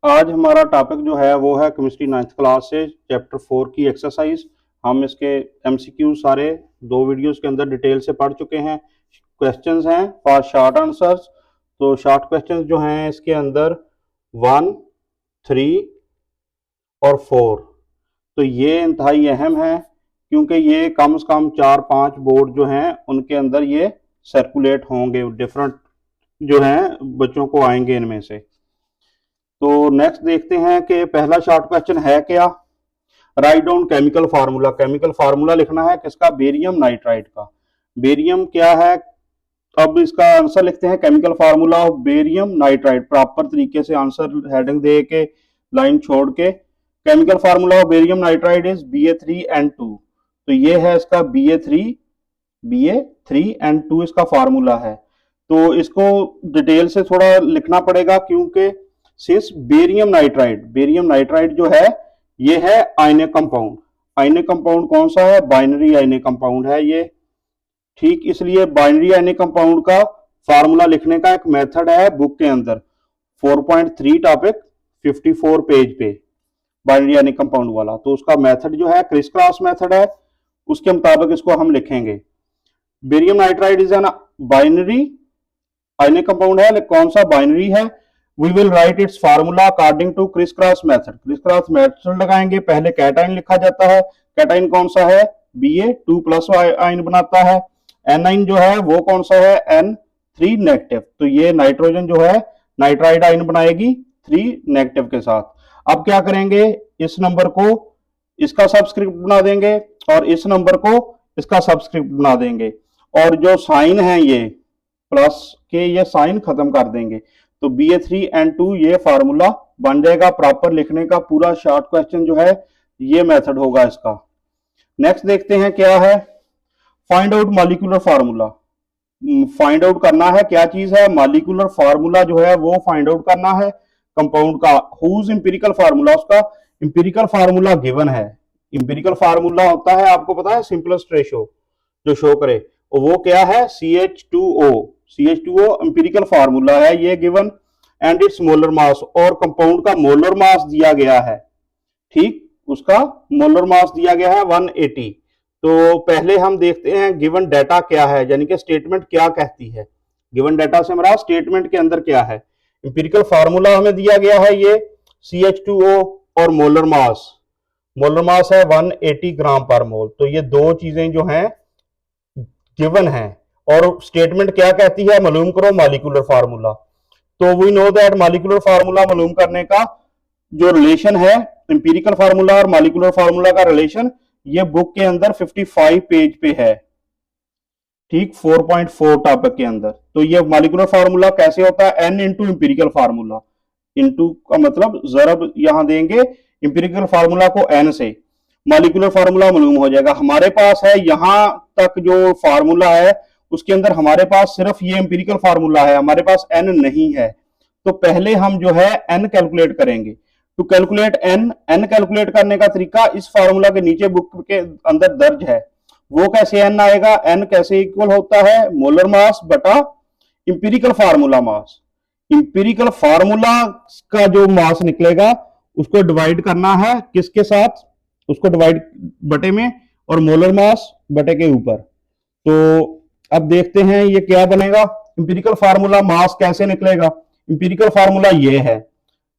आज हमारा टॉपिक जो है वो है केमिस्ट्री 9th क्लास से चैप्टर 4 की एक्सरसाइज। हम इसके एमसीक्यू सारे 2 वीडियोस के अंदर डिटेल से पढ़ चुके हैं। क्वेश्चंस हैं फॉर शॉर्ट आंसर्स। तो शॉर्ट क्वेश्चंस जो हैं इसके अंदर 1, 3 और 4, तो ये इंतहाई अहम है क्योंकि ये कम से कम 4-5 बोर्ड जो हैं उनके अंदर ये सर्कुलेट होंगे, डिफरेंट जो हैं बच्चों को आएंगे इनमें से। तो नेक्स्ट देखते हैं कि पहला शॉर्ट क्वेश्चन है क्या। Write down chemical formula. Chemical formula लिखना है किसका? बेरियम नाइट्राइड का। बेरियम क्या है? अब इसका आंसर लिखते हैं chemical formula of barium nitride, proper तरीके से आंसर हेडिंग दे के लाइन छोड़ के। Chemical formula of barium nitride is Ba3N2। तो ये है इसका Ba3N2 इसका फार्मूला है। तो इसको डिटेल से थोड़ा लिखना पड़ेगा क्योंकि सिंस बेरियम नाइट्राइड जो है ये है आयनिक कंपाउंड। आयनिक कंपाउंड कौन सा है? बाइनरी आयनिक कंपाउंड है ये। ठीक, इसलिए बाइनरी आयनिक कंपाउंड का फार्मूला लिखने का एक मेथड है बुक के अंदर, 4.3 टॉपिक 54 पेज पे, बाइनरी आयनिक कंपाउंड वाला। तो उसका मेथड जो है क्रिस क्रॉस मेथड है, उसके मुताबिक इसको हम लिखेंगे। Barium nitride is an binary ionic compound है, कौन सा? बाइनरी है। We will write its formula according to criss cross method. Criss cross method लगाएंगे, पहले कैटाइन लिखा जाता है। कैटाइन कौन सा है? Ba2+ आयन बनाता है। एनाइन जो है वो कौन सा है? N3 negative. तो ये नाइट्रोजन जो है नाइट्राइड आयन बनाएगी 3 नेगेटिव के साथ। अब क्या करेंगे? इस नंबर को इसका सबस्क्रिप्ट बना देंगे और इस नंबर को इसका सबस्क्रिप्ट बना देंगे, और जो साइन है ये प्लस के ये साइन खत्म कर देंगे। तो Ba3N2 ये फार्मूला बन जाएगा। प्रॉपर लिखने का पूरा शॉर्ट क्वेश्चन जो है ये मेथड होगा इसका। नेक्स्ट देखते हैं क्या है। Find out molecular formula. Find out करना है क्या चीज है? मॉलिक्यूलर फार्मूला जो है वो फाइंड आउट करना है कंपाउंड का। हुज इंपेरिकल फार्मूला, उसका इंपेरिकल फार्मूला गिवन है। इंपेरिकल फार्मूला होता है, आपको पता है, सिंपलेस्ट रेशो जो शो करे, वो क्या है? CH2O। CH2O इंपेरिकल फार्मूला है ये given, and it's molar mass, और कंपाउंड का मोलर मास दिया गया है। ठीक, उसका मोलर मास दिया गया है 180। तो पहले हम देखते हैं गिवन डाटा क्या है, यानी कि स्टेटमेंट क्या कहती है। गिवन डाटा से हमारा स्टेटमेंट के अंदर क्या है? इंपेरिकल फार्मूला हमें दिया गया है ये CH2O, और मोलर मास है 180 ग्राम पर मोल। तो ये दो चीजें जो हैं गिवन है, और स्टेटमेंट क्या कहती है? मालूम करो मॉलिक्यूलर फार्मूला। तो we know that molecular formula मालूम करने का जो रिलेशन है, इंपेरिकल फार्मूला और मॉलिक्यूलर फार्मूला का रिलेशन, ये बुक के अंदर 55 पेज पे है। ठीक, 4.4 टॉपिक के अंदर। तो ये मॉलिक्यूलर फार्मूला कैसे होता है? N into empirical formula. Into का मतलब जरब यहां देंगे इंपेरिकल फार्मूला को N से, मॉलिक्यूलर फार्मूला मालूम हो जाएगा। हमारे पास है यहां तक जो फार्मूला है उसके अंदर हमारे पास सिर्फ ये इंपेरिकल फार्मूला है, हमारे पास N नहीं है। तो पहले हम जो है N कैलकुलेट करेंगे। टू कैलकुलेट N कैलकुलेट करने का तरीका इस फार्मूला के नीचे बुक के अंदर दर्ज है। वो कैसे N आएगा? N कैसे इक्वल होता है? मोलर मास बटा empirical formula mass. Empirical formula का जो मास निकलेगा उसको डिवाइड करना है किसके साथ? उसको डिवाइड बटे में, और मोलर मास बटे के ऊपर। तो अब देखते हैं ये क्या बनेगा। इंपेरिकल फार्मूला मास कैसे निकलेगा? इंपेरिकल फार्मूला ये है,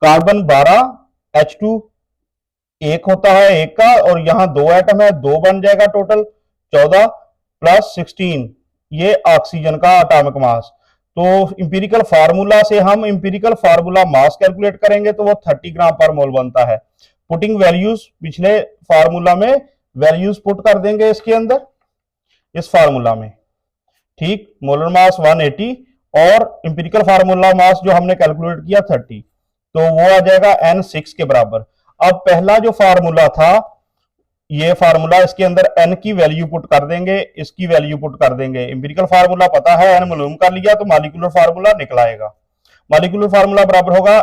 कार्बन 12, H2 एक होता है एक का, और यहां 2 एटम है, 2 बन जाएगा, टोटल 14 प्लस 16, ये ऑक्सीजन का एटॉमिक मास। तो इंपेरिकल फार्मूला से हम इंपेरिकल फार्मूला मास कैलकुलेट करेंगे तो वो 30 ग्राम पर मोल बनता है। पुटिंग वैल्यूज पिछले फार्मूला में वैल्यूज पुट कर देंगे इसके अंदर, इस फार्मूला में। ठीक, मोलर मास 180 और इंपेरिकल फार्मूला मास जो हमने कैलकुलेट किया 30, तो वो आ जाएगा N6 के बराबर। अब पहला जो फार्मूला था ये फार्मूला, इसके अंदर N की वैल्यू पुट कर देंगे, इसकी वैल्यू पुट कर देंगे। इंपेरिकल फार्मूला पता है, N मालूम कर लिया, तो मॉलिक्यूलर फार्मूला निकल आएगा। मॉलिक्यूलर फार्मूला बराबर होगा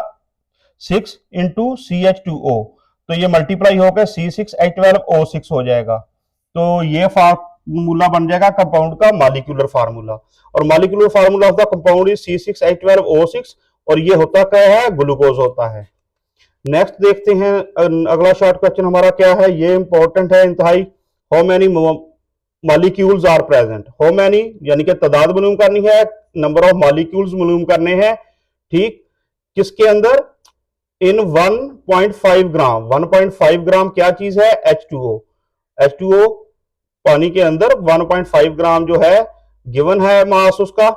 6 इंटू CH2O, तो ये मल्टीप्लाई होकर C6H12O6 हो जाएगा। तो ये फार्मूला बन जाएगा कंपाउंड का मॉलिक्यूलर फार्मूला, और molecular formula of the compound is C6H12O6, और ये होता क्या है? ग्लूकोज होता है। नेक्स्ट देखते हैं अगला शॉर्ट क्वेश्चन हमारा क्या है, ये इंपॉर्टेंट है इंतहाई। How many molecules are present, how many यानी कि तादाद मालूम करनी है, नंबर ऑफ मॉलिक्यूल्स मालूम करने हैं, ठीक। किसके अंदर, इन 1.5 ग्राम, 1.5 ग्राम क्या चीज है, H2O। H2O पानी के अंदर 1.5 ग्राम जो है गिवन है मास उसका,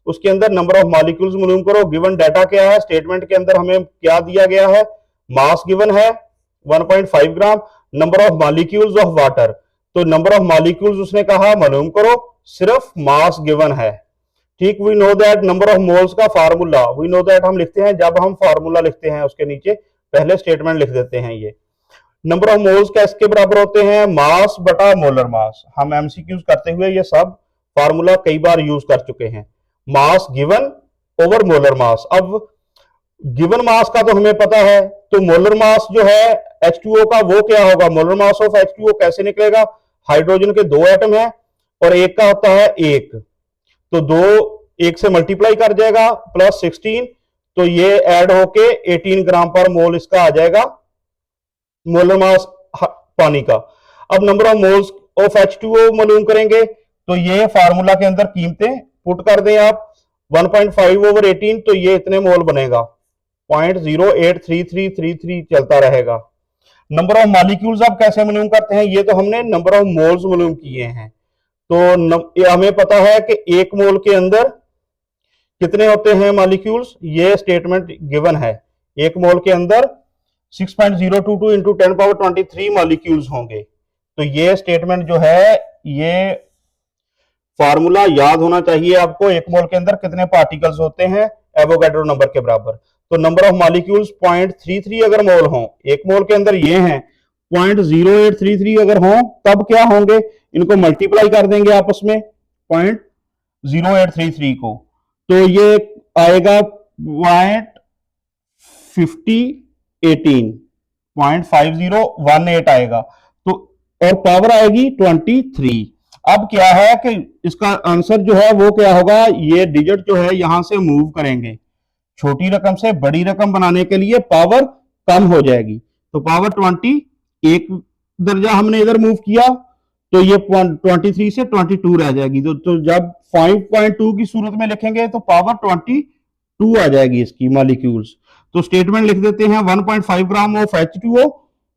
उसके अंदर नंबर ऑफ मॉलिक्यूल्स मालूम करो। गिवन डाटा क्या है, स्टेटमेंट के अंदर हमें क्या दिया गया है, मास गिवन है 1.5 gram, number of molecules of water, तो नंबर ऑफ मॉलिक्यूल्स उसने कहा मालूम करो, सिर्फ मास गिवन है, ठीक। We know that number of moles का फार्मूला, वी नो दैट हम लिखते हैं जब हम फार्मूला लिखते हैं उसके नीचे पहले स्टेटमेंट लिख देते हैं। ये नंबर ऑफ मोल्स किसके बराबर होते हैं, मास बटा मोलर मास। हम एमसीक्यूज करते हुए ये सब फार्मूला कई बार यूज कर चुके हैं, mass given over molar mass. अब गिवन मास का तो हमें पता है, तो मोलर मास जो है H2O का वो क्या होगा, मोलर मास ऑफ H2O कैसे निकलेगा, हाइड्रोजन के 2 एटम है और एक का होता है 1, तो 2 1 से मल्टीप्लाई कर जाएगा प्लस 16, तो ये ऐड होके 18 ग्राम पर मोल इसका आ जाएगा मोलर मास पानी का। अब number of moles of H2O मालूम करेंगे, तो ये फार्मूला के अंदर कीमतें पुट कर दें आप, 1.5 ओवर 18, तो ये इतने मोल बनेगा, 0.083333 चलता रहेगा। नंबर ऑफ मॉलिक्यूल्स आप कैसे मालूम करते हैं, ये तो हमने नंबर ऑफ मोल्स मालूम किए हैं, तो हमें पता है कि 1 मोल के अंदर कितने होते हैं मॉलिक्यूल्स, ये स्टेटमेंट गिवन है, 1 मोल के अंदर 6.022 इंटू 10 पावर 23 मॉलिक्यूल्स होंगे। तो ये स्टेटमेंट जो है, ये फार्मूला याद होना चाहिए आपको, 1 मोल के अंदर कितने पार्टिकल्स होते हैं एवोगाड्रो नंबर के बराबर। तो नंबर ऑफ मॉलिक्यूल्स 0.33 अगर मोल हो, 1 मोल के अंदर ये हैं 0.0833 अगर हो, तब क्या होंगे, इनको मल्टीप्लाई कर देंगे आपस में 0.0833 को, तो ये आएगा 0.5018 आएगा, तो और पावर आएगी 23। अब क्या है कि इसका आंसर जो है वो क्या होगा, ये डिजिट जो है यहां से मूव करेंगे, छोटी रकम से बड़ी रकम बनाने के लिए पावर कम हो जाएगी, तो पावर 20 एक दर्जा हमने इधर मूव किया, तो ये 23 से 22 रह जाएगी, तो जब 5.2 की सूरत में लिखेंगे तो पावर 22 आ जाएगी इसकी मॉलिक्यूल्स। तो स्टेटमेंट लिख देते हैं 1.5 ग्राम ऑफ H2O,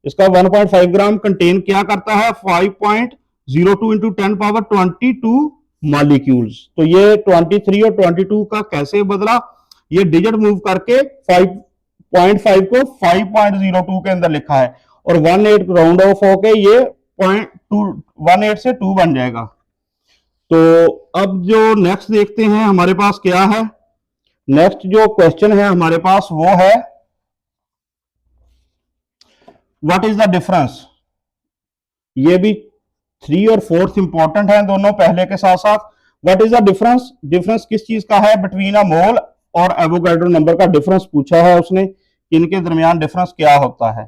इसका 1.5 ग्राम कंटेन क्या करता है, 5.02 इंटू 10 पावर 22 मॉलिक्यूल्स। तो ये 23 और 22 का कैसे बदला, ये डिजिट मूव करके 5.5 को 5.02 के अंदर लिखा है, और 18 राउंड ऑफ होके ये 0.18 से 2 बन जाएगा। तो अब जो नेक्स्ट देखते हैं हमारे पास क्या है, नेक्स्ट जो क्वेश्चन है हमारे पास वो है, व्हाट इज द डिफरेंस। ये भी 3 और 4 इंपॉर्टेंट है दोनों पहले के साथ साथ। What is the difference, difference किस चीज का है, बिटवीन अ मोल और एवोगाड्रो नंबर का डिफरेंस पूछा है उसने, इनके दरमियान डिफरेंस क्या होता है।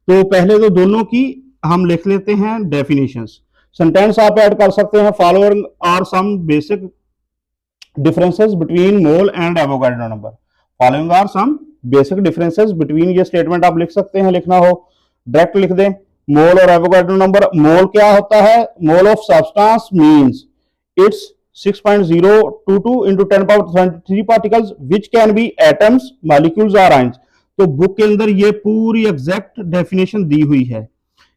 तो पहले तो दोनों की हम लिख लेते हैं डेफिनेशंस, सेंटेंस आप ऐड कर सकते हैं, following are some basic differences between mole and Avogadro number, following are some basic differences between, ये स्टेटमेंट आप लिख सकते हैं, लिखना हो डायरेक्ट लिख दें, मोल और एवोगाड्रो नंबर। मोल क्या होता है, mole of substance means it's 6.022 into 10 power 23 particles which can be atoms, molecules or ions। तो बुक के अंदर ये पूरी एग्जैक्ट डेफिनेशन दी हुई है।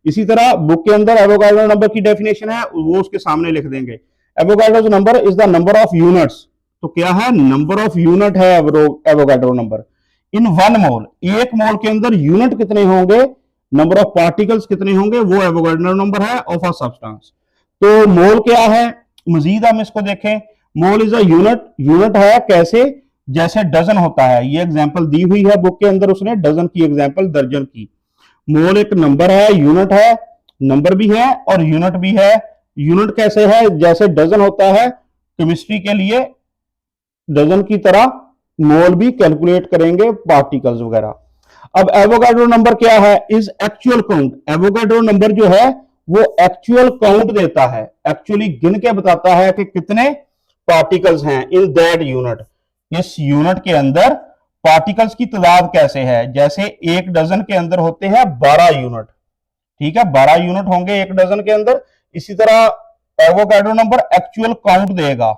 इसी तरह बुक के अंदर एवोगाड्रो नंबर की डेफिनेशन है, वो उसके सामने लिख देंगे। Avogadro number is the number of units, तो क्या है, नंबर ऑफ यूनिट है एवोगाड्रो नंबर। इन 1 मोल, 1 मोल के अंदर यूनिट कितने होंगे, नंबर ऑफ पार्टिकल्स कितने होंगे, वो एवोगाड्रो नंबर है ऑफ अ सब्सटेंस। तो मोल क्या है, मजीद हम इसको देखें, mole is a unit, unit है कैसे, जैसे डजन होता है, ये एग्जांपल दी हुई है बुक के अंदर, उसने डजन की एग्जांपल, दर्जन की। मोल एक नंबर है, यूनिट है, नंबर भी है और यूनिट भी है। यूनिट कैसे है, जैसे डजन होता है, केमिस्ट्री के लिए डजन की तरह मोल भी कैलकुलेट करेंगे पार्टिकल्स वगैरह। अब एवोगाड्रो नंबर क्या है, is actual count. Avogadro number जो है वो एक्चुअल काउंट देता है, एक्चुअली गिन के बताता है कि कितने पार्टिकल्स हैं इन दैट यूनिट, इस यूनिट के अंदर पार्टिकल्स की तादाद कैसे है, जैसे एक डजन के अंदर होते हैं 12 यूनिट, ठीक है, 12 यूनिट होंगे एक डजन के अंदर। इसी तरह एवोगाड्रो नंबर एक्चुअल काउंट देगा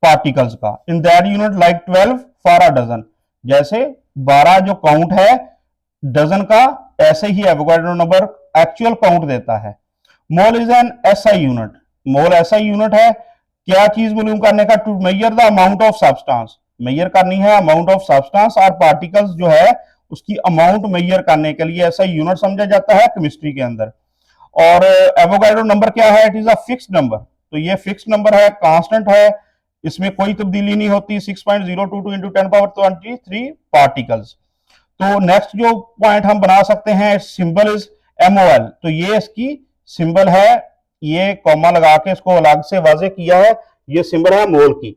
पार्टिकल्स का, in that unit like 12 for a dozen, जैसे 12 जो काउंट है डजन का, ऐसे ही एवोगाड्रो नंबर एक्चुअल काउंट देता है। Mole is an SI unit, mole ऐसा यूनिट है क्या चीज वॉल्यूम करने का, to measure the amount of substance, measure करनी है अमाउंट ऑफ सब्सटेंस और पार्टिकल्स जो है उसकी अमाउंट मेजर करने के लिए ऐसा यूनिट समझा जाता है केमिस्ट्री के अंदर। और एवोगाड्रो नंबर क्या है, it is a fixed number, तो ये फिक्स्ड नंबर है, कांस्टेंट है, इसमें कोई तब्दीली नहीं होती। 6.022 इंटू 10⁻23 पार्टिकल्स। तो नेक्स्ट जो पॉइंट हम बना सकते हैं, सिंबल इज MOL, तो ये इसकी सिंबल है, ये कॉमा लगा के इसको अलग से वाजे किया है, ये सिंबल है मोल की।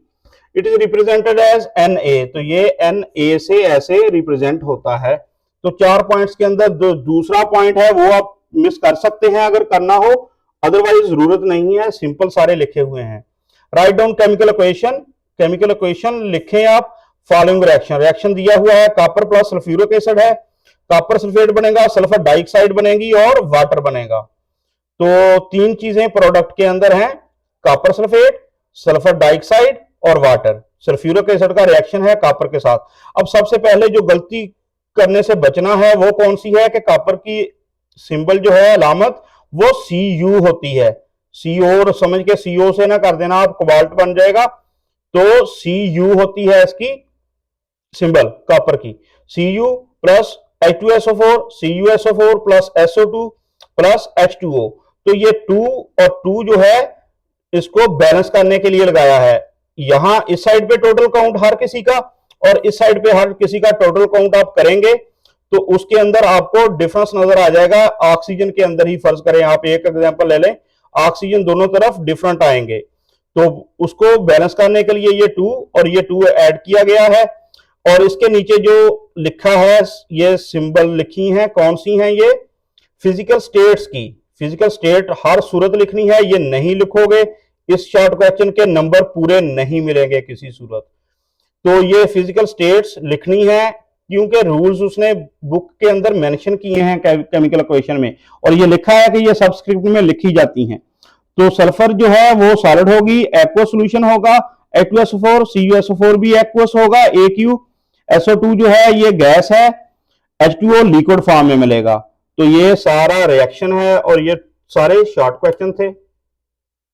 It is represented as Na, तो ये Na से ऐसे रिप्रेजेंट होता है। तो 4 पॉइंट्स के अंदर दूसरा पॉइंट है वो आप मिस कर सकते हैं अगर करना हो, अदरवाइज जरूरत नहीं है, सिंपल सारे लिखे हुए हैं। Write down chemical equation, chemical equation लिखें आप। फॉलोइंग रिएक्शन, रिएक्शन दिया हुआ है, कॉपर प्लस सल्फ्यूरिक एसिड है, कॉपर सल्फेट बनेगा, सल्फर डाइऑक्साइड बनेगी और वाटर बनेगा। तो 3 चीजें प्रोडक्ट के अंदर हैं, कॉपर सल्फेट, सल्फर डाइऑक्साइड और वाटर। सल्फ्यूरिक एसिड का रिएक्शन है कॉपर के साथ। अब सबसे पहले जो गलती करने से बचना है वो कौन सी है कि कॉपर की सिंबल जो है अलामत वो Cu होती है, CO समझ के CO से ना कर देना आप, कोबाल्ट बन जाएगा। तो Cu होती है इसकी सिंबल कॉपर की, Cu plus H2SO4, CuSO4 plus SO2 plus H2O। तो ये 2 और 2 जो है इसको बैलेंस करने के लिए लगाया है। यहां इस साइड पे टोटल काउंट हर किसी का और इस साइड पे हर किसी का टोटल काउंट आप करेंगे तो उसके अंदर आपको डिफरेंस नजर आ जाएगा। ऑक्सीजन के अंदर ही फर्ज करें, आप एक एग्जांपल ले लें, ऑक्सीजन दोनों तरफ डिफरेंट आएंगे, तो उसको बैलेंस करने के लिए ये 2 और ये 2 ऐड किया गया है। और इसके नीचे जो लिखा है, ये सिंबल लिखी हैं, कौन सी हैं ये, फिजिकल स्टेट्स की। फिजिकल स्टेट हर सूरत लिखनी है, ये नहीं लिखोगे इस शॉर्ट क्वेश्चन के नंबर पूरे नहीं मिलेंगे किसी सूरत। तो ये फिजिकल स्टेट्स लिखनी है क्योंकि रूल्स उसने बुक के अंदर मेंशन किए हैं केमिकल इक्वेशन में, और ये लिखा है कि ये सबस्क्रिप्ट में लिखी जाती हैं। तो सल्फर जो है वो सॉलिड होगी, एक्वस सॉल्यूशन होगा, H2SO4, CuSO4 भी एक्वस होगा, AQ, SO2 जो है ये गैस है, H2O लिक्विड फॉर्म में मिलेगा। तो ये सारा रिएक्शन है और ये सारे शॉर्ट क्वेश्चन थे।